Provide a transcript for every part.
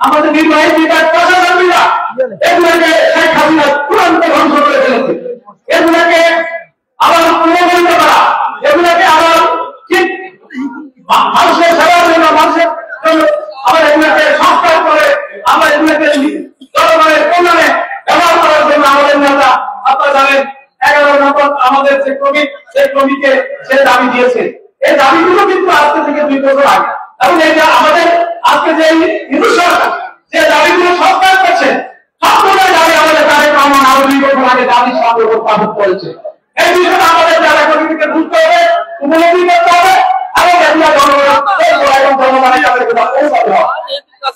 আমাদের নির্বাহী বিভাগ প্রশাসনবিরা এগুলোকে শেখ হাসিনা চূড়ান্ত ধ্বংস করে ফেলেছে। এগুলোকে আবার পুনর্গঠিত করা, এগুলোকে আবার ঠিক মানুষের সেবার জন্য, মানুষের জন্য আবার এগুলোকে সংস্কার করে আমরা এগুলোকে জনগণের কল্যাণে ব্যবহার করার জন্য আমাদের নেতা আপনারা জানেন 11 নম্বর আমাদের যে কমিটি, সেই কমিটিকে সে দাবি দিয়েছে। এই দাবিগুলো কিন্তু আজকে থেকে 2 বছর আগে, এবং এটা আমাদের আজকে যে হিন্দু সরকার যে দাবিগুলো সংস্কার করছে, সবগুলো দাবি আমাদের তারেক রহমান আরো 2 বছর আগে দাবি সামনে উত্থাপন করেছে। এই বিষয়টা আমাদের যারা কমিটিকে বুঝতে হবে, উপলব্ধি করতে হবে, এবং এগুলো জনগণের কাছে পৌঁছাতে হবে।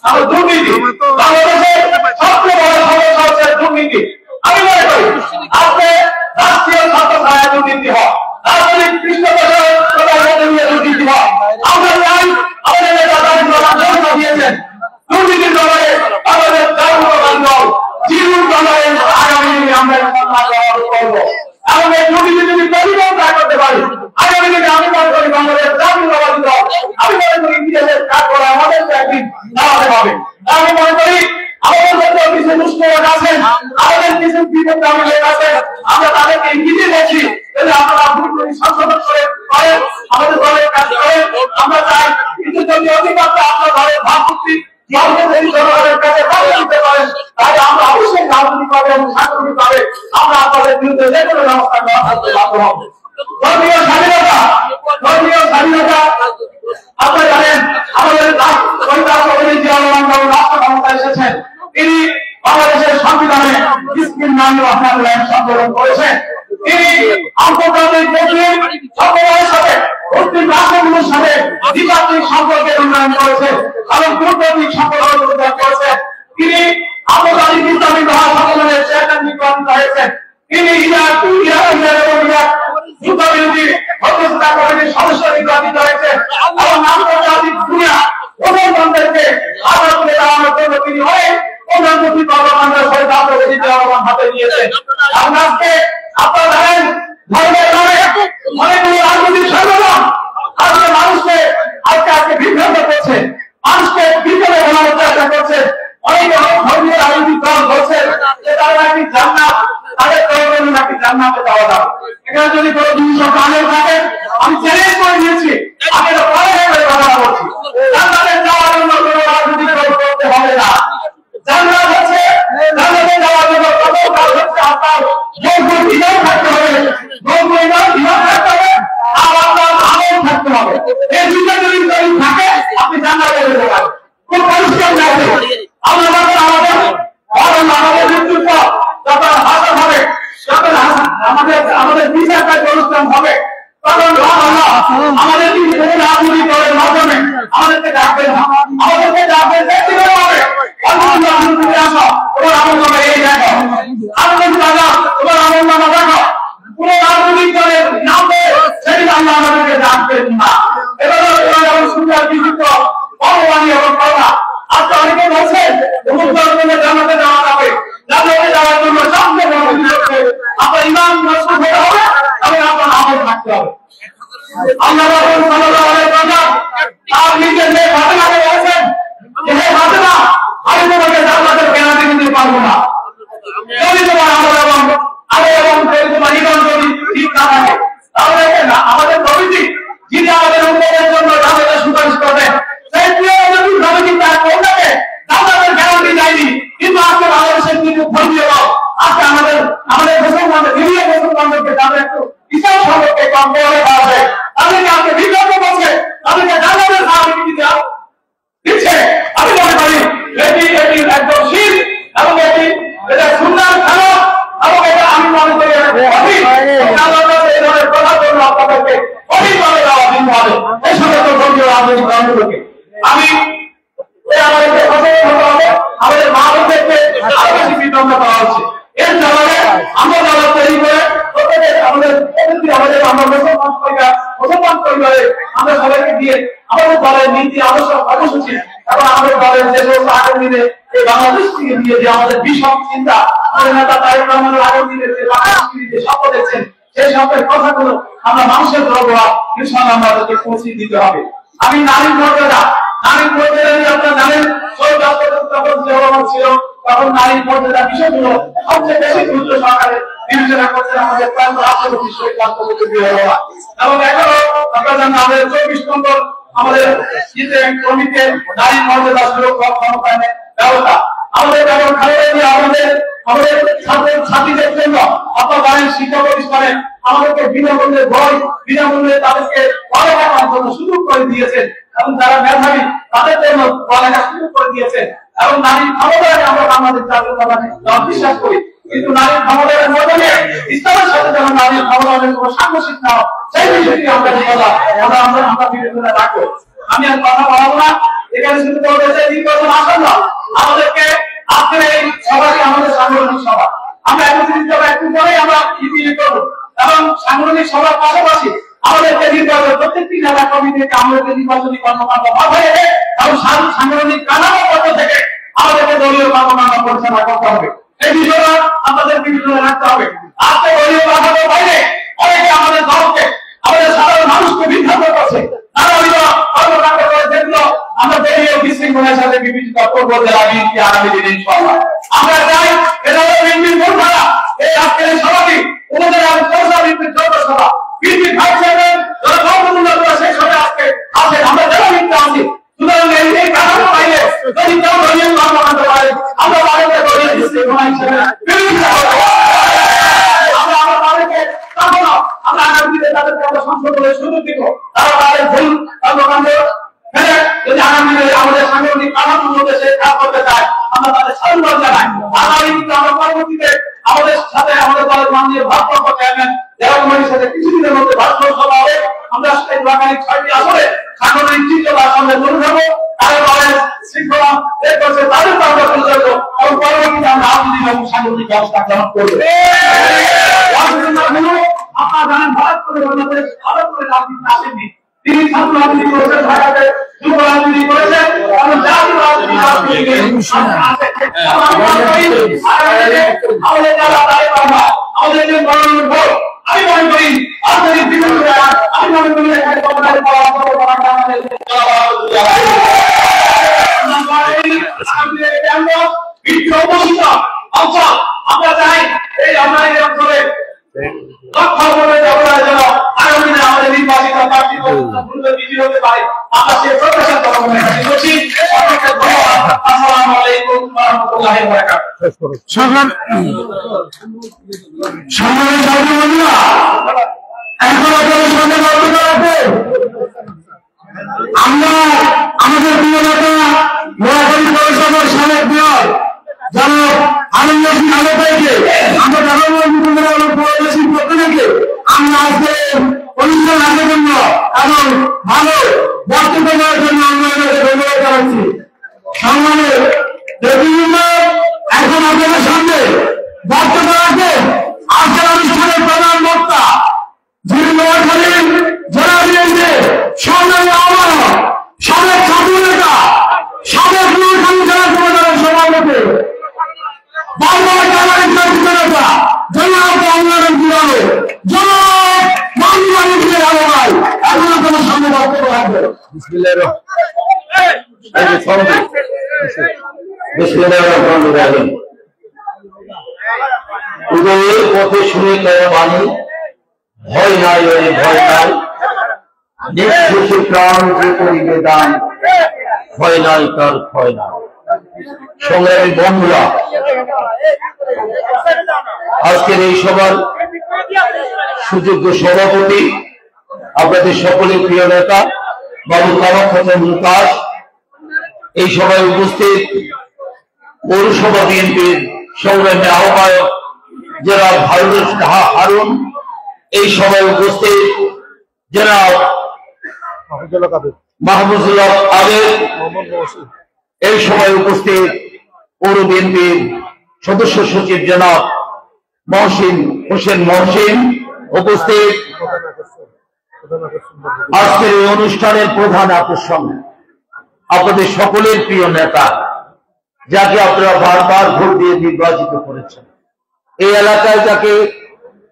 আমার দুর্নীতি বাংলাদেশের সবচেয়ে বড় সমস্যা হচ্ছে দুর্নীতি। আমি মনে করি আজকে রাষ্ট্রীয় ছাত্র ছায়া দুর্নীতি হয়, রাজনৈতিক পৃষ্ঠপোষকতা নিয়ে দুর্নীতি হয়। আমরা চাই আমাদের নেতা ঘোষণা দিয়েছেন দুর্নীতির দলে আমাদের দল জীবন দলের আগামী দিনে আমরা করব, এবং এই দুর্নীতি যদি পরিবর্তন না করতে পারি আগামী দিনে আমি মনে করি বাংলাদেশ জাতীয়তাবাদী দল, আমি মনে করি ইতিহাসের কাজ করে আমাদের একদিন দাঁড়াতে হবে। আমি মনে করি আমাদের মধ্যে কিছু মুসলিম আছেন, আমাদের কিছু বিপদগামী লোক আছেন, আমরা তাদেরকে ইঙ্গিতে দেখি যদি আপনারা ভুল সংশোধন করে আমাদের দলের কাজ করেন। আমরা চাই কিন্তু যদি অধিকারটা আপনার দলের ভাবমূর্তি জনগণের কাছে দিতে পারেন, তাহলে আমরা অবশ্যই রাজনৈতিকভাবে এবং সাংগঠনিকভাবে আমরা আপনাদের বিরুদ্ধে যে কোনো ব্যবস্থা নেওয়া থাকতে বাধ্য হব। ধর্মীয় স্বাধীনতা আপনারা জানেন আমাদের রাষ্ট্র ক্ষমতায় এসেছেন, তিনি বাংলাদেশের সংবিধানে সংশোধন করেছেন। তিনি আন্তর্জাতিক সকলের সাথে মুসলিম রাষ্ট্রগুলোর সাথে দ্বিপাক্ষিক সম্পর্কের উন্নয়ন করেছেন এবং কূটনৈতিক সম্পর্ক উন্নয়ন করেছেন। তিনি আন্তর্জাতিক ইসলামী মহাসম্মেলনের চেয়ারম্যান নির্বাচিত হয়েছেন। তিনি ইরাক যুদ্ধবিরোধী মধ্যস্থতা কমিটির সদস্য নির্বাচিত হয়েছেন এবং আন্তর্জাতিক দুনিয়া প্রধানমন্ত্রীকে আদর করে দেওয়ার জন্য তিনি অনেক প্রধানমন্ত্রী কর্মকাণ্ডের সহিত আন্তর্জাতিক জনগণ হাতে নিয়েছেন। আজকে আপনারা জানেন ধর্মের নামে অনেকগুলো রাজনৈতিক সংগঠন আজকে মানুষকে আজকে বিভ্রান্ত করছে, মানুষকে বিপদে ফেলার চেষ্টা করছে। অনেক ধর্মীয় রাজনৈতিক দল বলছে যে তারা নাকি জান্নাত, তাদের প্রয়োজন নাকি জান্নাতে যাওয়া যাবে। এখানে যদি কোনো জিনিস আগে থাকে আমি চ্যালেঞ্জ করে দিয়েছি, আমি এটা পরে কথা বলছি, জান্নাতে যাওয়ার জন্য কোনো রাজনৈতিক দল করতে হবে না। জান্নাত হচ্ছে জান্নাতে যাওয়ার জন্য প্রথম কাজ হচ্ছে আপনার যোগ্য বিধান থাকতে হবে, যোগ্য বিধান থাকতে হবে, আর আপনার আমল থাকতে হবে। এই দুটো যদি থাকে আপনি জান্নাতে যেতে পারেন। খুব পরিষ্কার যাবে আমরা যখন আমাদের নেতৃত্ব যখন হাসন হবে, যখন আমাদের বিচার অনুষ্ঠান হবে, তখন আমাদের রাজনীতি দলের মাধ্যমে আমাদেরকে ডাকবেন, আমাদেরকে ডাকবেন হবে আসো তোমার আমল নামা এই দেখো, আন্দোলন দাদা তোমার আমল নামা দেখো, পুরো রাজনৈতিক দলের নামে সেদিন আল্লাহ আমাদেরকে ডাকবেন না। এবার সুন্দর বিযুক্ত ভগবানী এবং করোনা আজকে অনেকে বলছেন জানাতে যাওয়া যাবে, জানাতে যাওয়ার জন্য সবচেয়ে বড় বিষয় আপনার ইমান মজবুত হতে হবে এবং আপনার আমল থাকতে হবে। আল্লাহ রাসূল সাল্লাল্লাহু আলাইহি ওয়াসাল্লাম তার নিজের মেয়ে ফাতেমাকে বলেছেন যে হে ফাতেমা, আমি তোমাকে জান্নাতের গ্যারান্টি দিতে পারবো না যদি তোমার আমল এবং যদি তোমার ইমান যদি ঠিক না থাকে। তাহলে আমাদের নবীজি যিনি আমাদের উম্মতের জন্য জান্নাতের সুপারিশ করবেন, সেই প্রিয় নবী নবীজি তার কওমকে জান্নাতের গ্যারান্টি দেয়নি, কিন্তু আজকে বাংলাদেশের কিছু ধর্মীয় লোক আজকে আমাদের মুসলমানদের নিরীহ মুসলমানদেরকে তাদের একটু ইসলাম সম্পর্কে কম বলে দেওয়া যায়, তাদেরকে আজকে বিভ্রান্ত করছে, তাদেরকে জান্নাতের গ্যারান্টি দিচ্ছে। আমি মনে করি এটি একদম শিরক এবং এটা সুন্নাহর খেলাফ এবং এটা আমি মনে করি আল্লাহর কাছে এই ধরনের কথার জন্য আপনাদেরকে অধিকভাবে দেওয়া দিতে হবে এই সমস্ত ধর্মীয় রাজনৈতিক দলগুলোকে। আমি আমাদেরকে সচেতন হতে হবে, আমাদের মা বোনদেরকে আরো বেশি বিতরণ করা হচ্ছে। এর জবাবে আমরা যারা তৈরি করে আমাদের আমরা মুসলমান পরিবারে আমরা সবাইকে দিয়ে আমাদের দলের নীতি আদর্শ কর্মসূচি এবং আমাদের দলের যে সমস্ত আগামী দিনে এই বাংলাদেশ থেকে দিয়ে যে আমাদের বিষম চিন্তা আমাদের নেতা তারেক রহমানের আগামী দিনে যে বাংলাদেশ যে স্বপ্ন দেখছেন সেই স্বপ্নের কথাগুলো আমরা মানুষের দরবার ইনশাআল্লাহ আমাদেরকে পৌঁছে দিতে হবে। আমি নারীর মর্যাদা নিয়ে আপনারা জানেন শহীদ রাষ্ট্রপতি যখন ছিল তখন নারীর মর্যাদা বিষয়গুলো সবচেয়ে বেশি গুরুত্ব সহকারে বিবেচনা করছেন আমাদের প্রান্ত রাষ্ট্রপতি শহীদ রাষ্ট্রপতি জিয়াউর। এবং এখনো আপনারা জানেন আমাদের 24 নম্বর আমাদের কমিটিতে নারীর মর্যাদা সুরক্ষা ক্ষমতায়নের ব্যবস্থা আমাদের যেমন আমাদের ছাত্রীদের জন্য আপনার জানেন শিক্ষা প্রতিষ্ঠানে আমাদেরকে বিনামূল্যে বই বিনামূল্যে তাদেরকে পড়ালেখার জন্য সুযোগ করে দিয়েছেন এবং যারা মেধাবী তাদের জন্য পড়ালেখার সুযোগ করে দিয়েছেন এবং নারীর ক্ষমতায় আমরা বাংলাদেশ জাতীয়তাবাদী দল বিশ্বাস করি। কিন্তু নারীর ক্ষমতায়নের মাধ্যমে ইসলামের সাথে যেন নারীর ক্ষমতায়নের কোনো সাংঘর্ষিক না হয় সেই বিষয়টি আমরা বিবেচনা রাখবো। আমি আর কথা বলবো না, এখানে শুধু বলতে চাই নির্বাচন আসন্ন আমাদেরকে আজকের এই সভাটি আমাদের সাংগঠনিক সভা, আমরা একটু পরেই আমরা ইতিহাস করবো এবং সাংগঠনিক সভার পাশাপাশি আমাদেরকে নির্বাচন প্রত্যেকটি জেলা কমিটিকে আমাদেরকে নির্বাচনী কর্মকাণ্ড মাথায় রেখে এবং সাংগঠনিক কাঠামোর পক্ষ থেকে আমাদেরকে দলীয় কর্মকাণ্ড পরিচালনা করতে হবে। এই বিষয়টা আমাদের বিবেচনায় রাখতে হবে। আজকে দলীয় কাঠামোর বাইরে অনেকে আমাদের দলকে আমাদের সাধারণ মানুষকে বিভ্রান্ত করছে, নানাবিধ কর্মকাণ্ড করে যেগুলো আমরা দলীয় বিশৃঙ্খলার সাথে বিবেচিত করবো জেলা বিএনপি আগামী দিনে ইনশাআল্লাহ। আমরা চাই এটা হলো বিএনপির মূলধারা। এই আজকের এই সভাটি উপজেলা বিএনপির যৌথ সভা বিএনপি ভাইস চেয়ারম্যান সেই সভায় আজকে আসেন, আমরা জেলা বিএনপি আছি। সুতরাং এই কাঠামো বাইরে যদি কেউ দলীয় কর্মকাণ্ড করে আমরা তাদেরকে দলীয় বিশৃঙ্খলা হিসেবে বিবেচিত করবো। আমরা তাদেরকে কখনো আমরা আগামী দিনে তাদেরকে আমরা সংশোধনের সুযোগ দিব। তারা তাদের ভুল কর্মকাণ্ড ফেলে যদি আগামী দিনে আমাদের সাংগঠনিক কাঠামোর মধ্যে সে কাজ করতে চায় আমরা তাদের সাধুবাদ জানাই। আগামী দিনে আমরা পরবর্তীতে আমাদের সাথে আমাদের দলের মাননীয় ভারপ্রাপ্ত চেয়ারম্যান জেলা কমিটির সাথে কিছুদিনের মধ্যে ভার্চুয়াল সভা হবে। আমরা সেই বাঙালি 6টি আসলে সাংগঠনিক চিন্তার সামনে তুলে ধরবো। তাদের দলের শৃঙ্খলা বের করছে তাদেরকে আমরা তুলে ধরবো এবং পরবর্তীতে আমরা রাজনৈতিক এবং সাংগঠনিক ব্যবস্থা গ্রহণ করবো। আপনারা জানেন ভারত করে বাংলাদেশ ভারত করে রাজনীতি আসেননি, তিনি ছাত্র রাজনীতি করেছেন, ঢাকাতে যুব রাজনীতি করেছেন এবং জাতীয় রাজনীতি আমাদের যারা দাঁড়িয়ে পারবা আমাদের যে মনোনয়ন ভোট আমি মনে করি আপনাদের বিভিন্ন আমি মনে করি এখানে কর্মচারী আমরা চাই এই আমরা এই অঞ্চলে আমাদের নির্বাচিত প্রার্থী বিজয়ী হতে পারে আমরা সেই প্রত্যাশা করছি। আসসালামু আলাইকুম ওয়া রাহমাতুল্লাহি ওয়া বারাকাতুহু। আমরা আমাদের প্রিয় নেতা নোয়াখালী পৌরসভার সাবেক মেয়র জনাব আনন্দ সিং আলো ভাইকে আমরা পৌরবাসীর পক্ষ থেকে আমরা আজকে অনুষ্ঠান আসার জন্য এবং ভালো বক্তব্য দেওয়ার জন্য আমরা ধন্যবাদ জানাচ্ছি। সম্মানের বিভিন্ন এখন আপনাদের সামনে বক্তব্য রাখবেন আজকের অনুষ্ঠানের প্রধান বক্তা যিনি নোয়াখালীর জেলা বিএনপির সংগ্রামী আহ্বায়ক সাবেক ছাত্র নেতা সাবেক নোয়াখালী জেলা যুবদলের সভাপতি বাংলার জামায়াতের নেতা জনাব বাংলাদেশ জিয়াউর জনাব বাংলাদেশ জিয়াউর ভাই এখন আপনাদের সামনে বক্তব্য রাখবেন। বিসমিল্লাহির রহমানির রহিম। উদয়ের পথে শুনে তার বাণী ভয় নাই ওই ভয় নাই নিঃশেষে প্রাণ যে করিবে দান ভয় নাই তার ভয় নাই। সংগ্রামী বন্ধুরা, আজকের এই সভার সুযোগ্য সভাপতি আপনাদের সকলের প্রিয় নেতা বাবু কামাখ্যা চন্দ্র দাস, এই সভায় উপস্থিত পৌরসভা বিএনপির সংগ্রামী আহ্বায়ক জেনারেল হারুন, এই সভায় উপস্থিত জেনারেল মাহমুদুল্লাহ আবেদ, এই সময় উপস্থিত পৌর বিএনপির সদস্য সচিব জনাব মহসিন হোসেন মহসিন, উপস্থিত আজকের এই অনুষ্ঠানের প্রধান আকর্ষণ আপনাদের সকলের প্রিয় নেতা যাকে আপনারা বারবার ভোট দিয়ে নির্বাচিত করেছেন। এই এলাকায় যাকে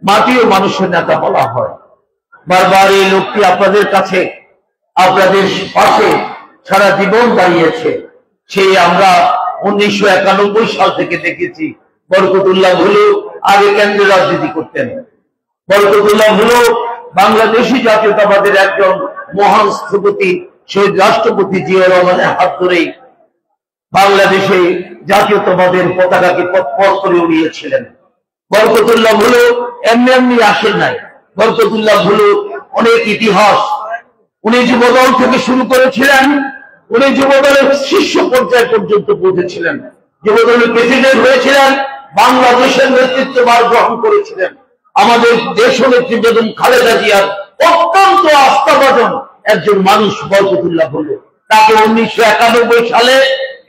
মাটি ও মানুষের নেতা বলা হয়, বারবার এই লোকটি আপনাদের কাছে আপনাদের পাশে সারা জীবন দাঁড়িয়েছে। সেই আমরা 1991 সাল থেকে দেখেছি বরকতুল্লাহ ভুলু আগে কেন্দ্রে রাজনীতি করতেন। বরকতুল্লাহ ভুলু বাংলাদেশি জাতীয়তাবাদের একজন মহান স্থপতি শহীদ রাষ্ট্রপতি জিয়াউর রহমানের হাত ধরেই বাংলাদেশে জাতীয়তাবাদের পতাকাকে পথ করে উড়িয়েছিলেন। বরকতুল্লাহ ভুলু এমনি এমনি আসেন নাই। বরকতুল্লাহ ভুলু অনেক ইতিহাস, উনি যুবদল থেকে শুরু করেছিলেন, উনি যুবদলের শীর্ষ পর্যায় পর্যন্ত পৌঁছেছিলেন, যুবদলের প্রেসিডেন্ট হয়েছিলেন, বাংলাদেশের নেতৃত্বভার গ্রহণ করেছিলেন। আমাদের দেশনেত্রী বেগম খালেদা জিয়ার অত্যন্ত আস্থাভাজন একজন মানুষ বরকতুল্লাহ ভুলু। তাকে 1991 সালে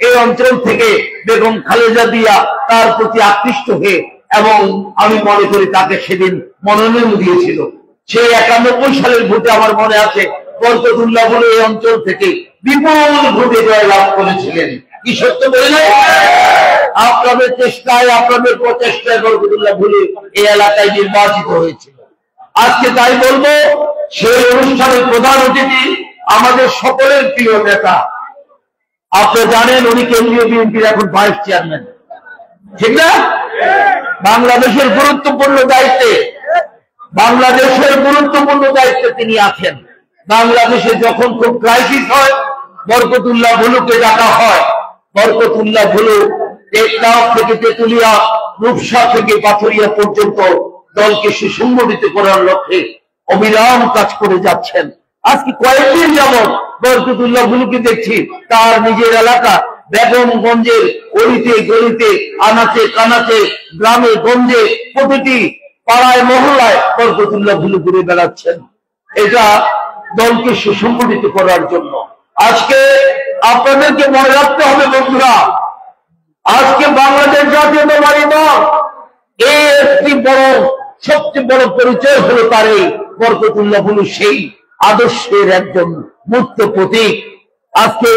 এই অঞ্চল থেকে বেগম খালেদা জিয়া তার প্রতি আকৃষ্ট হয়ে, এবং আমি মনে করি তাকে সেদিন মনোনয়ন দিয়েছিল। সেই 91 সালের ভোটে আমার মনে আছে বরকতুল্লাহ ভুলু এই অঞ্চল থেকে বিপুল ভোটে জয়লাভ করেছিলেন। কি সত্য বললেন? আপনাদের চেষ্টায়, আপনাদের প্রচেষ্টায় বরকতুল্লাহ ভুলু এই এলাকায় নির্বাচিত হয়েছিল। আজকে তাই বলবো, সেই অনুষ্ঠানের প্রধান অতিথি আমাদের সকলের প্রিয় নেতা। আপনি জানেন উনি কেন্দ্রীয় বিএনপির এখন ভাইস চেয়ারম্যান, ঠিক না? বাংলাদেশের গুরুত্বপূর্ণ দায়িত্বে, বাংলাদেশের গুরুত্বপূর্ণ দায়িত্বে তিনি আছেন। বাংলাদেশে যখন খুব ক্রাইসিস হয় বরকতুল্লাহ ভুলুকে ডাকা হয়। বরকতুল্লাহ ভুলু টেকনাফ থেকে তেতুলিয়া, রূপসা থেকে পাথরিয়া পর্যন্ত দলকে সুসংগঠিত করার লক্ষ্যে অবিরাম কাজ করে যাচ্ছেন। আজকে কয়েকদিন যাবৎ বরকতুল্লাহ ভুলুকে দেখছি তার নিজের এলাকা বেগমগঞ্জের অলিতে গলিতে, আনাচে কানাচে, গ্রামে গঞ্জে, প্রতিটি পাড়ায় মহল্লায় বরকতুল্লাহ ভুলু ঘুরে বেড়াচ্ছেন। এটা দলকে সুসংগঠিত করার জন্য। আজকে আপনাদেরকে মনে রাখতে হবে বন্ধুরা, আজকে বাংলাদেশ জাতীয়তাবাদী দল এই একটি বড়, সবচেয়ে বড় পরিচয় হলো তার এই বরকতুল্লাহ ভুলু সেই আদর্শের একজন মূর্ত প্রতীক। আজকে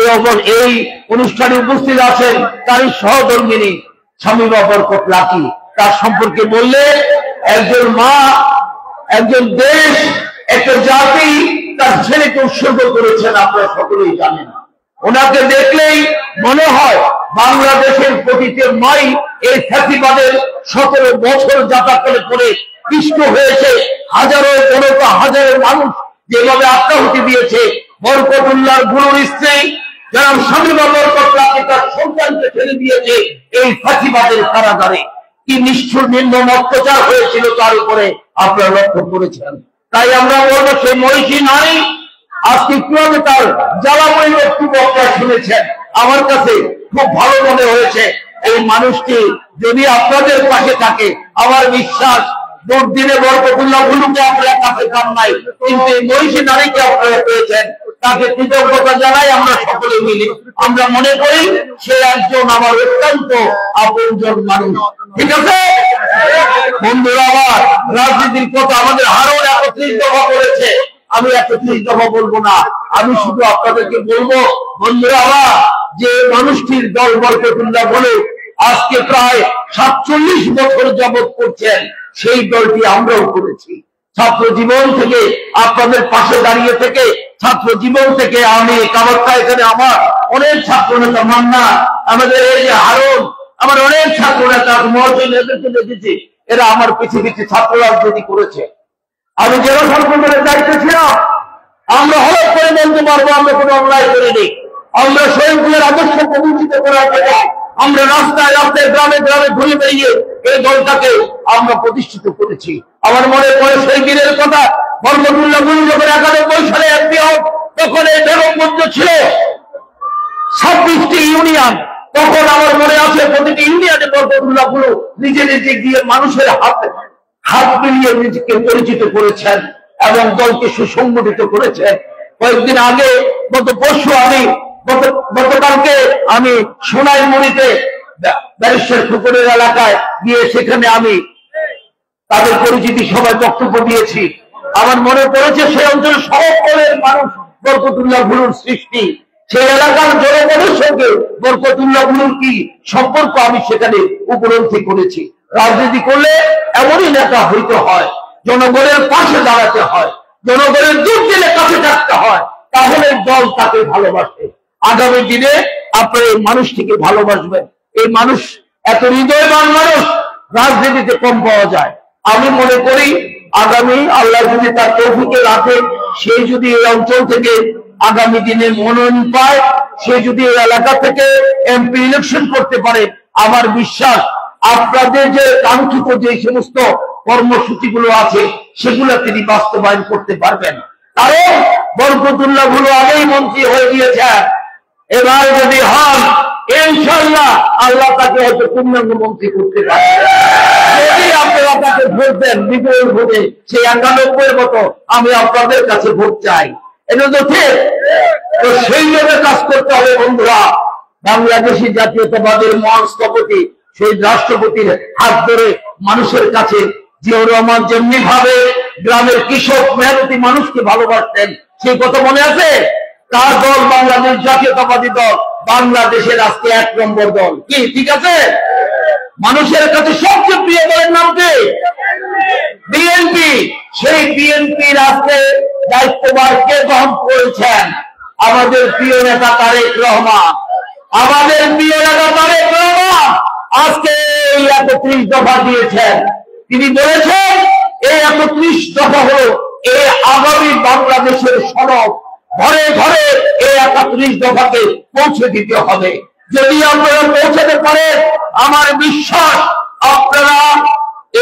এই অনুষ্ঠানে উপস্থিত আছেন তারই সহধর্মিনী শামীমা বরকত লাকি। তার সম্পর্কে বললে একজন মা, একজন দেশ, একটা জাতি তার ছেলেকে উৎসর্গ করেছেন, আপনারা সকলেই জানেন। ওনাকে দেখলেই মনে হয় বাংলাদেশের প্রতিটি মাই এই ফ্যাসিবাদের 17 বছর যাতায়াত করে পিষ্ট হয়েছে। হাজারো জনতা, হাজারো মানুষ যেভাবে আত্মাহুতি দিয়েছে। বরকতুল্লাহ ভুলুর স্ত্রী যারা শামীমা বরকত লাকি তার সন্তানকে ছেড়ে দিয়েছে এই ফ্যাসিবাদের কারাগারে। কি নিষ্ঠুর নির্মম অত্যাচার হয়েছিল তার উপরে আপনারা লক্ষ্য করেছেন। তাই আমরা বলবো সেই মহিষী নারী আজকে কিভাবে তার জ্বালাময়ী বক্তব্য আপনারা শুনেছেন, আমার কাছে খুব ভালো মনে হয়েছে। এই মানুষটি যদি আপনাদের পাশে থাকে, আমার বিশ্বাস দুর্দিনে বরকতুল্লাহ ভুলুকে আপনারা কাছে পান নাই, কিন্তু এই মহিষী নারীকে আপনারা পেয়েছেন। তাকে কৃতজ্ঞতা জানাই আমরা সকলে মিলে। আমরা মনে করি সে একজন আমার অত্যন্ত আপনজন মানুষ। ঠিক আছে বন্ধুরা, আমার রাজনীতির কথা আমাদের হারুন 31 দফা করেছে, আমি 31 দফা বলবো না। আমি শুধু আপনাদেরকে বলবো বন্ধুরা আমার, যে মানুষটির দল বরকতুল্লাহ ভুলু আজকে প্রায় 47 বছর যাবৎ করছেন, সেই দলটি আমরাও করেছি। ছাত্র জীবন থেকে আপনাদের পাশে দাঁড়িয়ে থেকে, ছাত্র জীবন থেকে আমি কামাখ্যা, এখানে আমার অনেক ছাত্র নেতা মান্না, আমাদের এই যে হারুন, আমার অনেক ছাত্র নেতা মহাজন, এদেরকে দেখেছি এরা আমার পিছিয়ে পিছিয়ে ছাত্র রাজনীতি করেছে। আমি জেলা সংগঠনের দায়িত্বে ছিলাম। আমরা হঠাৎ করে বলতে পারবো আমরা কোনো অন্যায় করিনি। আমরা শহীদদের আদর্শকে বঞ্চিত করার জন্য আমরা রাস্তায় রাস্তায় গ্রামে গ্রামে ঘুরে বেরিয়ে এই দলটাকে আমরা প্রতিষ্ঠিত করেছি। আমার মনে পড়ে সেই দিনের কথা, বরকতুল্লাহ ভুলু যখন 91 সালে এমপি হন, তখন এই বেগমগঞ্জ ছিল 26টি ইউনিয়ন। তখন আমার মনে আছে প্রতিটি ইউনিয়নে বরকতুল্লাহ ভুলু নিজে নিজে গিয়ে মানুষের হাত মিলিয়ে নিজেকে পরিচিত করেছেন এবং দলকে সুসংগঠিত করেছেন। কয়েকদিন আগে, গতকালকে আমি সোনাইমুড়িতে ব্যারিস্টার খোকনের এলাকায় গিয়ে সেখানে আমি তাদের পরিচিতি সভায় বক্তব্য দিয়েছি। আমার মনে পড়েছে সেই অঞ্চলের সকলের মানুষ বরকতুল্লাহ ভুলুর সৃষ্টি। সেই এলাকার জনগণের সঙ্গে বরকতুল্লাহ ভুলুর কি সম্পর্ক আমি সেখানে উপলব্ধি করেছি। রাজনীতি করলে এমনই নেতা হইতে হয়, জনগণের পাশে দাঁড়াতে হয়, জনগণের দুর্দিনে কাছে থাকতে হয়, তাহলে দল তাকে ভালোবাসে। আগামী দিনে আপনারা এই মানুষটিকে ভালোবাসবেন। এই মানুষ এত হৃদয়বান মানুষ রাজনীতিতে কম পাওয়া যায়। আমি মনে করি আগামী আল্লাহ যদি তার তৌফিকে রাখে, সে যদি এই অঞ্চল থেকে আগামী দিনে মনোনয়ন পায়, সে যদি এই এলাকা থেকে এমপি ইলেকশন করতে পারে, আমার বিশ্বাস আপনাদের যে কাঙ্ক্ষিত যে সমস্ত কর্মসূচিগুলো আছে সেগুলো তিনি বাস্তবায়ন করতে পারবেন। কারণ বরকতুল্লাহ ভুলু আগেই মন্ত্রী হয়ে গিয়েছেন, এবার যদি হন ইনশাআল্লাহ আল্লাহ তাকে হয়তো পূর্ণাঙ্গ মন্ত্রী করতে পারে। যদি আপনারা তাকে ভোট দেন বিপুল ভোটে, সেই 91 মতো আমি আপনাদের কাছে ভোট চাই। এটা তো ঠিক। তো সেইভাবে কাজ করতে হবে বন্ধুরা। বাংলাদেশি জাতীয়তাবাদের মহান স্থপতি শহীদ রাষ্ট্রপতির হাত ধরে মানুষের কাছে জিয়াউর রহমান যেমনি ভাবে গ্রামের কৃষক মেহনতি মানুষকে ভালোবাসতেন, সেই কথা মনে আছে? তার দল বাংলাদেশ জাতীয়তাবাদী দল বাংলাদেশের আজকে 1 নম্বর দল। কি ঠিক আছে? মানুষের কাছে সবচেয়ে প্রিয় দলের নাম কি? বিএনপি। সেই বিএনপির আজকে দায়িত্বভার কে গ্রহণ করেছেন? আমাদের প্রিয় নেতা তারেক রহমান। আমাদের প্রিয় নেতা তারেক রহমান আজকে এই 31 দফা দিয়েছেন। তিনি বলেছেন এই 31 দফা হলো এই আগামী বাংলাদেশের সড়ক, ঘরে ঘরে এই 31 দফাকে পৌঁছে দিতে হবে। যদি আপনারা পৌঁছাতে পারেন, আমার বিশ্বাস আপনারা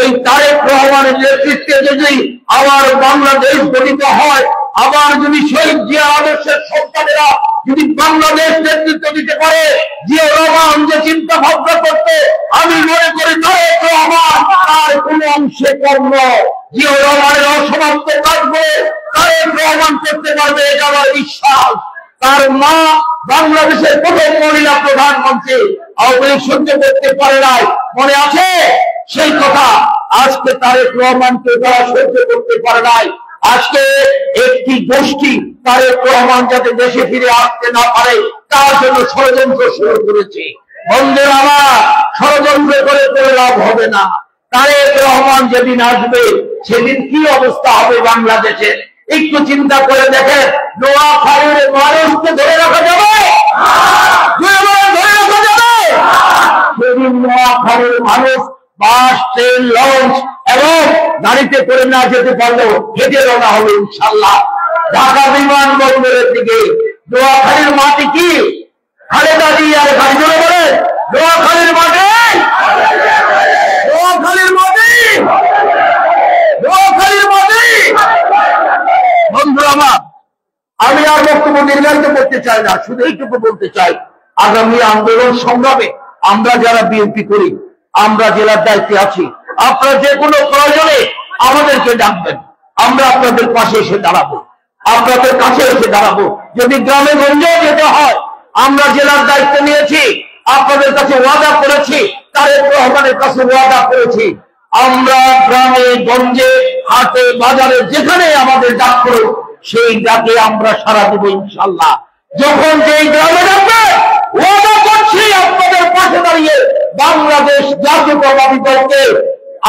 এই তারেক রহমানের নেতৃত্বে যদি আবার বাংলাদেশ গঠিত হয়, আবার যদি শহীদ জিয়া আদর্শের সন্তানেরা যদি বাংলাদেশ নেতৃত্ব দিতে পারে, জিয়াউর রহমান যে চিন্তা ভাবনা করতে, আমি মনে করি তারেক রহমান তার কোন অংশে কর্ম জিয়াউর রহমানের অসমাপ্ত কাজগুলো তারেক রহমান করতে পারবে, এটা আমার বিশ্বাস। তার মা বাংলাদেশের প্রথম মহিলা প্রধানমন্ত্রী, আওয়ামী লীগ সহ্য করতে পারে নাই, মনে আছে সেই কথা? আজকে তারেক রহমানকে তারা সহ্য করতে পারে নাই। আজকে একটি গোষ্ঠী তারেক রহমান যাতে দেশে ফিরে আসতে না পারে তার জন্য ষড়যন্ত্র শুরু করেছে। বন্ধুরা আমার, ষড়যন্ত্র করে কোনো লাভ হবে না। তারেক রহমান যেদিন আসবে সেদিন কি অবস্থা হবে বাংলাদেশের একটু চিন্তা করে দেখেন। নোয়াখালীর মানুষকে ধরে রাখা যাবে? ধরে রাখা যাবে? সেদিন নোয়াখালীর মানুষ বাস, ট্রেন, লঞ্চ এবং গাড়িতে করে না যেতে পারলেও হেঁটে রওনা হবে ইনশাআল্লাহ ঢাকা বিমানবন্দরের দিকে। নোয়াখালীর মাটি কি খালেদা জিয়ার গাড়ি ধরে বলে নোয়াখালীর মাটি, নোয়াখালীর মাটি, নোয়াখালীর মাটি। বন্ধুরা আমার, আমি আর বক্তব্য দীর্ঘায়িত করতে চাই না, শুধু এইটুকু বলতে চাই, আগামী আন্দোলন সংগ্রামে আমরা যারা বিএনপি করি, আমরা জেলার দায়িত্বে আছি, আপনারা যে কোনো প্রয়োজনে আমাদেরকে ডাকবেন, আমরা আপনাদের পাশে এসে দাঁড়াবো, আপনাদের কাছে এসে দাঁড়াবো। যদি গ্রামে গঞ্জে যেতে হয়, আমরা জেলার দায়িত্ব নিয়েছি, আপনাদের কাছে ওয়াদা করেছি, তারেক রহমানের কাছে ওয়াদা করেছি, আমরা গ্রামে গঞ্জে হাটে বাজারে যেখানে আমাদের ডাক করো সেই ডাকে আমরা সাড়া দেবো ইনশাআল্লাহ। যখন যেই গ্রামে ডাকবে ওয়াদা করছি আপনাদের পাশে দাঁড়িয়ে বাংলাদেশ জাতীয়তাবাদী দলকে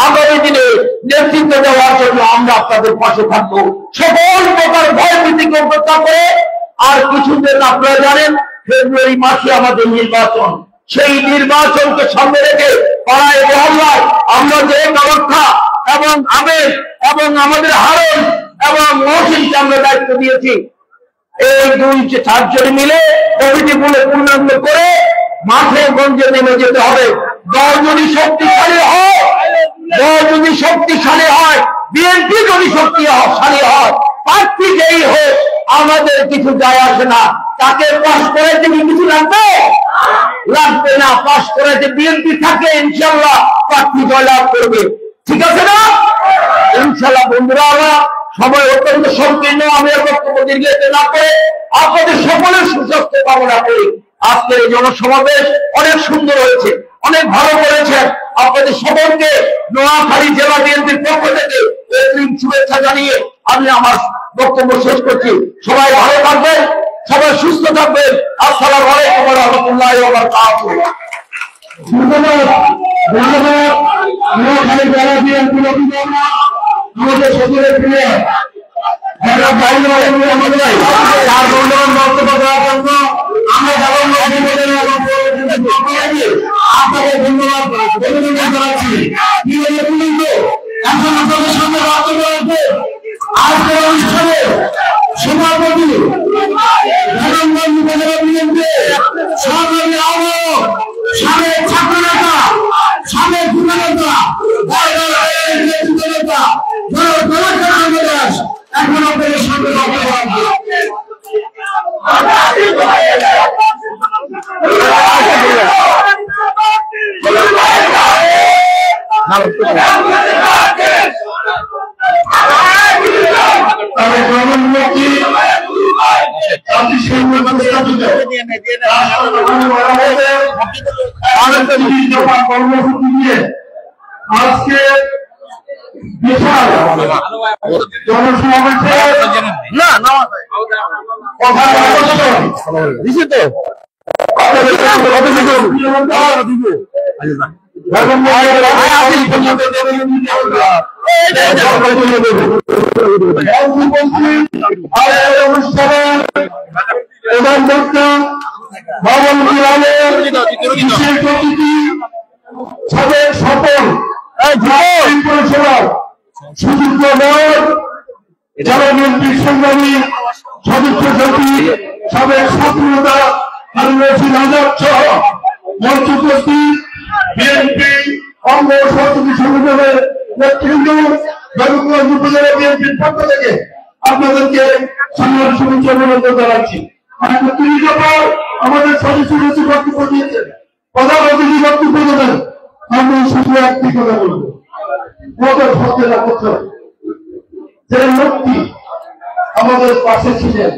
আগামী দিনে নেতৃত্ব দেওয়ার জন্য আমরা আপনাদের পাশে থাকবো। সকল প্রকার ভয় ভীতিকে উপেক্ষা করে আর কিছুদিন আপনারা জানেন ফেব্রুয়ারি মাসে আমাদের নির্বাচন, সেই নির্বাচনকে সামনে রেখে পাড়ায় মহল্লায় আমরা যে ব্যবস্থা এবং আবেগ এবং আমাদের হারণ এবং মহসিনকে আমরা দায়িত্ব দিয়েছি, এই 2-4 জন মিলে কমিটি বলে পূর্ণাঙ্গ করে মাঠে গঞ্জে নেমে যেতে হবে। দল যদি শক্তিশালী হয়, দল যদি শক্তিশালী হয়, বিএনপি যদি শক্তিশালী হয়, প্রার্থী যেই হোক আমাদের কিছু যায় আসে না। তাকে পাশ করাইতে কিছু লাগবে? লাগবে না। পাশ করাইতে বিএনপি থাকে ইনশাআল্লাহ প্রার্থী জয়লাভ করবে। ঠিক আছে না? ইনশাআল্লাহ। বন্ধুরা, আমরা সময় অত্যন্ত সংকীর্ণ, আমি আর বক্তব্য দীর্ঘায়িত না করে আপনাদের সকলের সুস্বাস্থ্য কামনা করি। আজকের এই জনসমাবেশ অনেক সুন্দর হয়েছে, অনেক ভালো করেছেন। আপনাদের সকলকে নোয়াখালী জেলা বিএনপির পক্ষ থেকে শুভেচ্ছা জানিয়ে আমি আমার বক্তব্য শেষ করছি। সবাই ভালো থাকবেন, সবাই সুস্থ থাকবেন। আসসালামু আলাইকুম ওয়া রাহমাতুল্লাহি ওয়া বারাকাতুহু। ধন্যবাদ। নোয়াখালী জেলা বিএনপির অভিভাবক আমাদের সকলের প্রিয় আমাদের তার মূল্যবান বক্তব্য দেওয়ার জন্য আমরা আপনাকে ধন্যবাদ অভিনন্দন জানাচ্ছি। এখন আপনাদের সামনে বক্তব্য রাখবে আজকের অনুষ্ঠানে সভাপতি ধর্মগঞ্জ উপজেলা বিএনপি সহকারী আহ্বায়ক, সাবেক ছাত্র নেতা, সাবেক যুব নেতা, নেতৃত্ব নেতা দাস এখন আপনাদের সামনে বক্তব্য রাখবে। কর্মসূচি নিয়ে আজকে বিশাল জনসমাবেশে অনুষ্ঠানে প্রধান বক্তা বাবুল বিলালের বিশেষ অতিথি সাবেক সফল পরিষেবার সুযোগ্য মেয়র, জেলা বিএনপির সংগ্রামী সদস্য সচিব, সাবেক ছাত্রনেতা রশিদ আজাদ সহ মঞ্চ উপস্থিত বিএনপি অঙ্গ সহযোগী সংগঠনের নেতৃবৃন্দ, নবীগঞ্জ উপজেলা বিএনপির পক্ষ থেকে আপনাদেরকে সম্মান শুভেচ্ছা অভিনন্দন জানাচ্ছি। আমাদের সদস্য সচিব বক্তব্য দিয়েছেন, প্রধান অতিথি বক্তব্য দেবেন। আমি শুধু একটি কথা বলবো, কত সত্যি রাখতে যে লোকটি আমাদের পাশে ছিলেন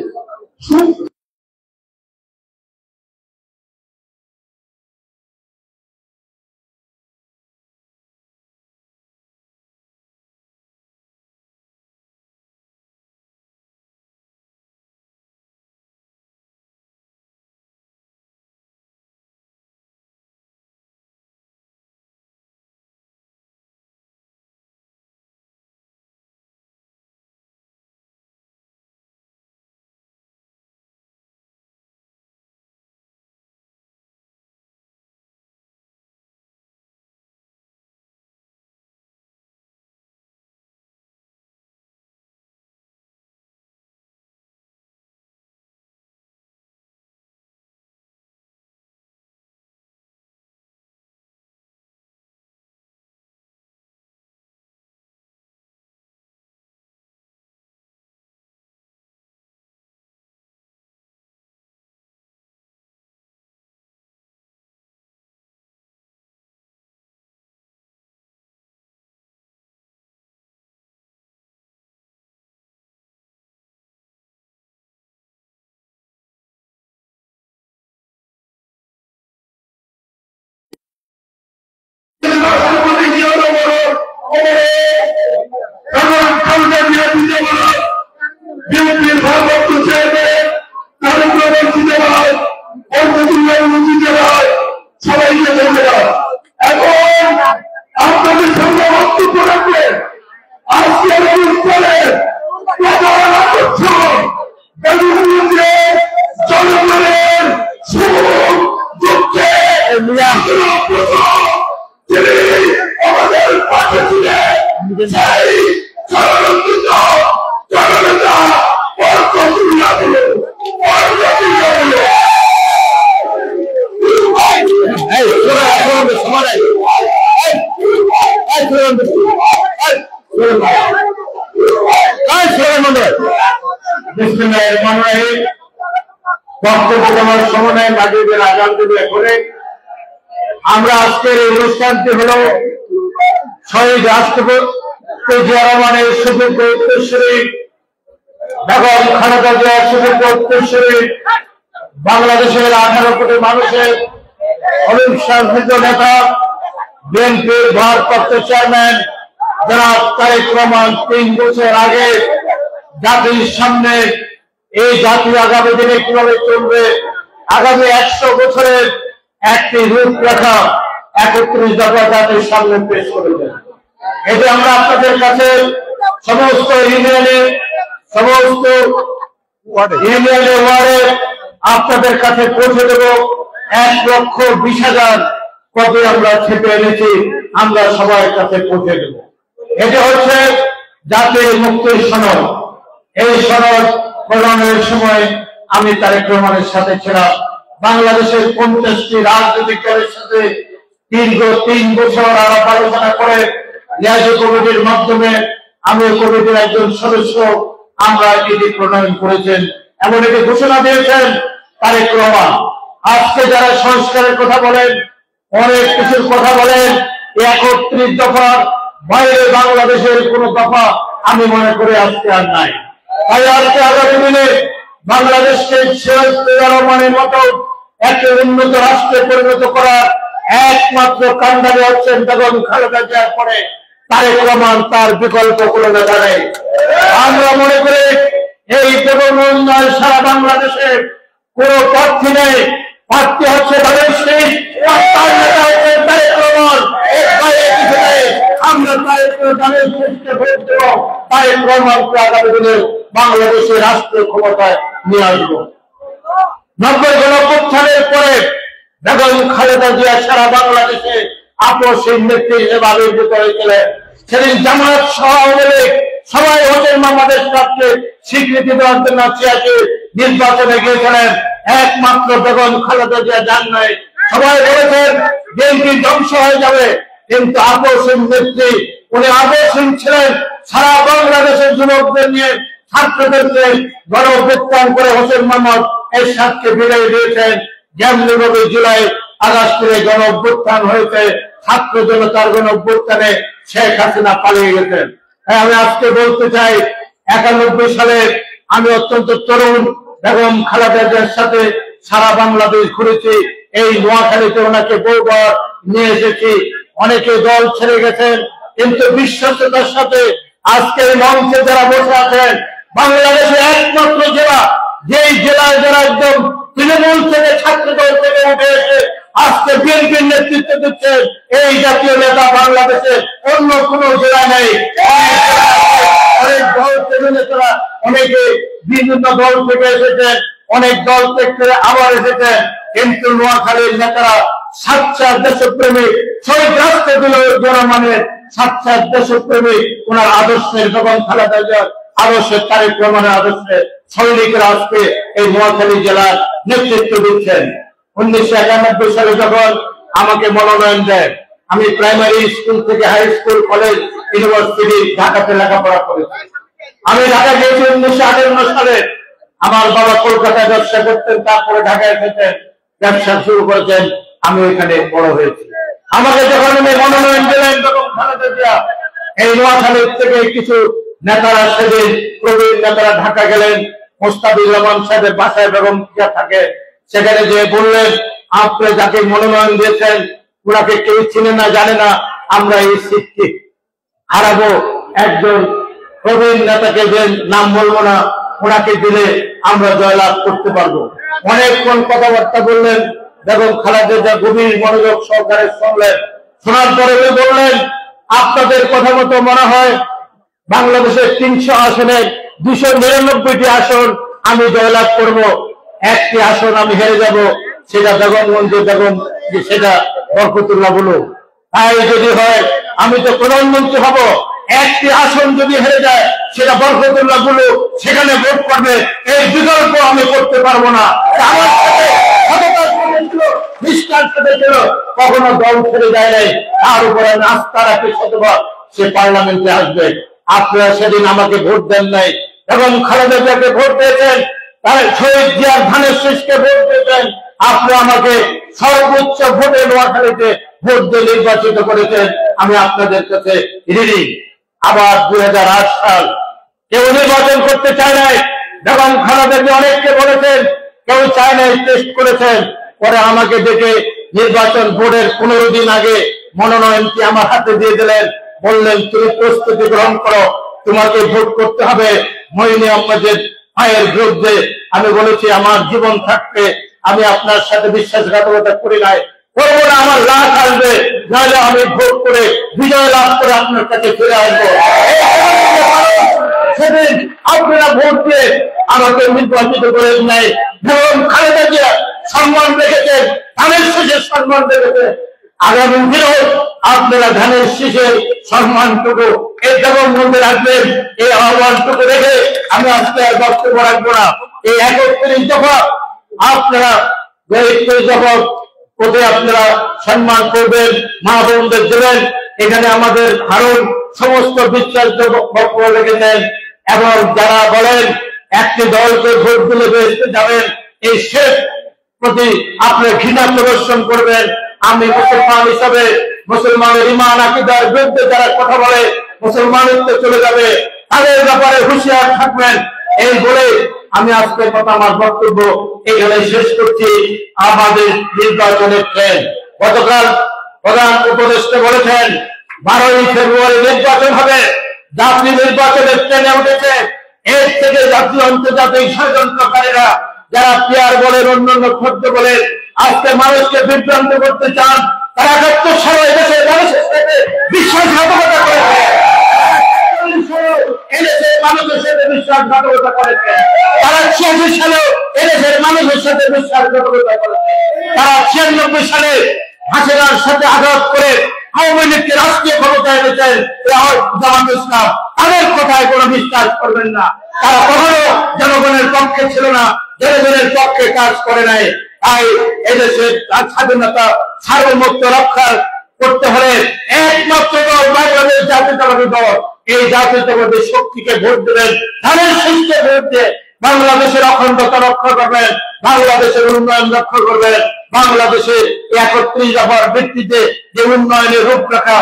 আমরা আজকের এই অনুষ্ঠানটি হল শহীদ রাষ্ট্রপতি জিয়া রহমানের সুযোগ্য উত্তরসূরি বেগম খালেদা জিয়ার সুযোগ্য উত্তরসূরি বাংলাদেশের 18 কোটি মানুষের অবিশ্বাসযোগ্য নেতা বিএনপির ভারপ্রাপ্ত চেয়ারম্যান জনাব তারেক রহমান 3 বছর আগে জাতির সামনে এই জাতি আগামী দিনে কিভাবে চলবে, আগামী 100 বছরের একটি রূপরেখা 31 দফা জাতির সামনে পেশ করেছেন। এটি আমরা আপনাদের কাছে সমস্ত ইউনিয়নে ওয়ার্ডে আপনাদের কাছে পৌঁছে দেব। 1,20,000 কপি আমরা ছেপে এনেছি, আমরা সবার কাছে পৌঁছে দেব। এটা হচ্ছে জাতীয় মুক্তির সনদ। এই সনদ প্রণয়নের সময় আমি তারেক রহমানের সাথে ছিলাম। বাংলাদেশের 50টি রাজনৈতিক দলের সাথে দীর্ঘ 3 বছর আলাপ আলোচনা করে ন্যায় কমিটির মাধ্যমে আমি কমিটির একজন সদস্য, আমরা এটি প্রণয়ন করেছেন এমন একটি ঘোষণা দিয়েছেন তারেক রহমান। আজকে যারা সংস্কারের কথা বলেন, অনেক কিছুর কথা বলেন, 31 দফা বাইরে বাংলাদেশের কোন দফা আমি মনে করি আজকে আর নাই। তাই আজকে আগামী দিনে বাংলাদেশকে রহমানের মতো একটা উন্নত রাষ্ট্রে পরিণত করার একমাত্র কান্ডারি হচ্ছেন বেগম খালেদা জিয়ার পরে তারেক রহমান, তার বিকল্প কোনো নেতা নেই। আমরা মনে করি এই বেগম উন্নয়ন সারা বাংলাদেশে কোনো প্রার্থী নেই, প্রার্থী হচ্ছে তাদের সেই তার নেতা হচ্ছেন তারেক রহমান। আমরা তাদের চেষ্টা ভোট দেব, তারেক রহমানকে আগামী দিনে বাংলাদেশের রাষ্ট্রীয় ক্ষমতায় নিয়ে আসবো। 90 গণঅভ্যুত্থানের পরে বেগম খালেদা জিয়া সারা বাংলাদেশে আপসহীন নেত্রী হিসেবে আবির্ভূত হয়েছিলেন। সেদিন জামায়াত সহ সবাই হোসেন মোহাম্মদের সাথে স্বীকৃতি দেওয়ার জন্য নির্বাচনে গিয়েছিলেন, একমাত্র বেগম খালেদা জিয়া যান নাই। সবাই বলেছেন বিএনপি ধ্বংস হয়ে যাবে, কিন্তু আপসহীন নেত্রী উনি আপসহীন ছিলেন। সারা বাংলাদেশের যুবকদের নিয়ে ছাত্রদেরকে গণঅভ্যুত্থান করে হোসেন মোহাম্মদ এরশাদকে বিদায় দিয়েছেন। যেমনি ভাবে জুলাই আগস্টে গণঅভ্যুত্থান হয়েছে, ছাত্র জনতার গণঅভ্যুত্থানে শেখ হাসিনা পালিয়ে গেছেন। আমি আজকে বলতে চাই 91 সালে আমি অত্যন্ত তরুণ বেগম খালেদা জিয়ার সাথে সারা বাংলাদেশ ঘুরেছি। এই নোয়াখালীতে ওনাকে বহুবার নিয়ে এসেছি। অনেকে দল ছেড়ে গেছেন, কিন্তু বিশ্বস্ততার সাথে আজকের মঞ্চে যারা বসে আছেন, বাংলাদেশে একমাত্র জেলা, যেই জেলায় যারা একদম তৃণমূল থেকে ছাত্র দল থেকে উঠে এসে আজকে বিএনপির নেতৃত্ব দিচ্ছেন, এই জাতীয় নেতা বাংলাদেশে অন্য কোন জেলা নেই। অনেক দল থেকে নেতারা, অনেকে বিভিন্ন দল থেকে এসেছেন, অনেক দল থেকে আবার এসেছেন, কিন্তু নোয়াখালীর নেতারা সাচ্চার দেশপ্রেমিক, শহীদ রাষ্ট্র দিল জনমানের সাচ্চার দেশপ্রেমিক, ওনার আদর্শের বেগম খালেদা জিয়ার আদর্শের, তারেক রহমানের আদর্শে সৈনিকরা আজকে এই নোয়াখালী জেলার নেতৃত্ব দিচ্ছেন। 1991 সালে যখন আমাকে মনোনয়ন দেয়, আমি প্রাইমারি স্কুল থেকে হাই স্কুল, কলেজ, ইউনিভার্সিটি ঢাকাতে লেখাপড়া করেছি। আমি ঢাকা গিয়েছি 1958 সালে। আমার বাবা কলকাতায় ব্যবসা করতেন, তারপরে ঢাকায় এসেছেন, ব্যবসা শুরু করেছেন। আমি ওইখানে বড় হয়েছি। আমাকে যখন আমি মনোনয়ন দিলেন বেগম খালেদা জিয়া, এই নোয়াখালীর থেকে কিছু নেতারা, সেদিন প্রবীণ নেতারা ঢাকা গেলেন। মোস্তাফিজুর রহমান সাহেবের বাসায় বেগম জিয়া থাকে। সেখানে যে বললেন, আপনি যাকে মনোনয়ন দিয়েছেন ওনাকে কেউ চিনে না, জানে না, আমরা এই সিটটি হারাবো। একজন প্রবীণ নেতাকে যে নাম বলবো না, ওনাকে দিলে আমরা জয়লাভ করতে পারবো। অনেকক্ষণ কথাবার্তা বললেন। বেগম খালেদা জিয়া গভীর মনোযোগ সহকারে শুনলেন। শোনার পরে বললেন, আপনাদের কথা মতো মনে হয় বাংলাদেশের 300 আসনের 299টি আসন আমি জয়লাভ করব, একটি আসন আমি হেরে যাব, সেটা বেগমগঞ্জে বেগম, সেটা বরকতুল্লাহ বলো। তাই যদি হয় আমি তো প্রধানমন্ত্রী হব, একটি আসন যদি হেরে যায় সেটা বরকতুল্লাহ বলো সেখানে ভোট করবে, এই বিকল্প আমি করতে পারবো না। আমার সাথে নিষ্ঠার সাথে ছিল, কখনো দল ছেড়ে যায় নাই। তার উপরে আস্থা রাখে শতভাগ সে পার্লামেন্টে আসবে। আপনারা সেদিন আমাকে ভোট দেন নাই, এবং খালেদা জিয়াকে ভোট দিয়েছেন, তার শহীদ জিয়ার ধানের শীষকে ভোট দিয়েছেন। আপনারা আমাকে সর্বোচ্চ ভোটে নোয়াখালীতে ভোট দিয়ে নির্বাচিত করেছেন। আমি আপনাদের কাছে ঋণী। আবার 2008 সাল কেউ নির্বাচন করতে চায় নাই, বেগম খালেদা জিয়া অনেককে বলেছেন, কেউ চায় নাই, টেস্ট করেছেন। পরে আমাকে ডেকে নির্বাচন বোর্ডের 15 দিন আগে মনোনয়নটি আমার হাতে দিয়ে দিলেন। বললেন, তুমি প্রস্তুতি গ্রহণ করো, তোমাকে ভোট করতে হবে মঈনী আহমেদের ভাইয়ের বিরুদ্ধে। আমি বলেছি, আমার জীবন থাকতে আমি আপনার সাথে বিশ্বাসঘাতকতা করি নাই, করবো না। আমার লাশ আসবে, নাহলে আমি ভোট করে বিজয় লাভ করে আপনার কাছে ফিরে আসবো। সেদিন আপনারা ভোট দিয়ে আমাকে নির্বাচিত করেন নাই। এবং খালেদা জিয়া সম্মান রেখেছেন, ধানের শীষের সম্মান রেখেছেন। আগামী দিনেও আপনারা ধানের শীষের সম্মানটুকু এই দেবর মধ্যে রাখবেন। এই আহ্বানটুকু রেখে আমি আজকে আর বক্তব্য রাখবো না। এই 31 দফা আপনারা 31 দফা ওতে আপনারা সম্মান করবেন, মা বোনদের দেবেন। এখানে আমাদের হারুন সমস্ত বিশ্বাসযোগ্য বক্তব্য রেখেছেন এবং যারা বলেন একটি দলকে ভোট দিলে বেসতে যাবেন, এই শেষ প্রতি আপনি ঘৃণা প্রদর্শন করবেন। আমি মুসলমান হিসাবে মুসলমানের ঈমান আকীদার বিরুদ্ধে যারা কথা বলে মুসলমানিত্ব চলে যাবে, তাদের ব্যাপারে হুঁশিয়ার থাকবেন। এই বলে আমি আজকের কথা আমার বক্তব্য এখানে শেষ করছি। আমাদের নির্বাচনের ট্রেন গতকাল প্রধান উপদেষ্টা বলেছেন 12ই ফেব্রুয়ারি নির্বাচন হবে। জাতীয় নির্বাচনের ট্রেনে উঠেছে। এর থেকে জাতীয় আন্তর্জাতিক ষড়যন্ত্রকারীরা যারা পিয়ার বলেন, অন্যান্য খদ্দ বলেন, আজকে মানুষকে বিভ্রান্ত করতে চান। তারা 71 সালে এদেশের মানুষের সাথে বিশ্বাসঘাতকতা করেছে, এদেশের মানুষের সাথে বিশ্বাসঘাতকতা করেছে। তারা 86 সালে এদেশের মানুষের সাথে বিশ্বাসঘাতকতা করেছে। তারা 96 সালে হাসিনার সাথে আঘাত করে আওয়ামী লীগকে রাষ্ট্রীয় ক্ষমতায় এনেছেন জামাত ইসলাম। তাদের কথায় কোনো বিশ্বাস করবেন না। তারা কখনো জনগণের পক্ষে ছিল না, জনগণের পক্ষে কাজ করে নাই। তাই এদেশের স্বাধীনতা সার্বভৌমত্ব রক্ষা করতে হলে একমাত্র দল বাংলাদেশ জাতীয়তাবাদী দল। এই জাতীয়তাবাদী শক্তিকে ভোট দেবেন, ধানের শীষকে ভোট দিয়ে বাংলাদেশের অখণ্ডতা রক্ষা করবেন, বাংলাদেশের উন্নয়ন রক্ষা করবেন। বাংলাদেশের 31 দফার ভিত্তিতে যে উন্নয়নের রূপরেখা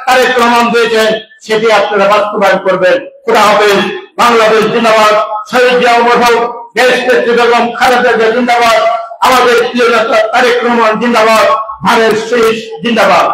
তারেক রহমান দিয়েছেন সেটি আপনারা বাস্তবায়ন করবেন। খোদা হাফেজ। বাংলাদেশ জিন্দাবাদ। শহীদ জিয়া অমর হোক। দেশ নেত্রী বেগম খালেদা জিয়া জিন্দাবাদ। আমাদের প্রিয় নেতা তারেক রহমান জিন্দাবাদ। ধানের শীষ জিন্দাবাদ।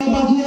আমাদের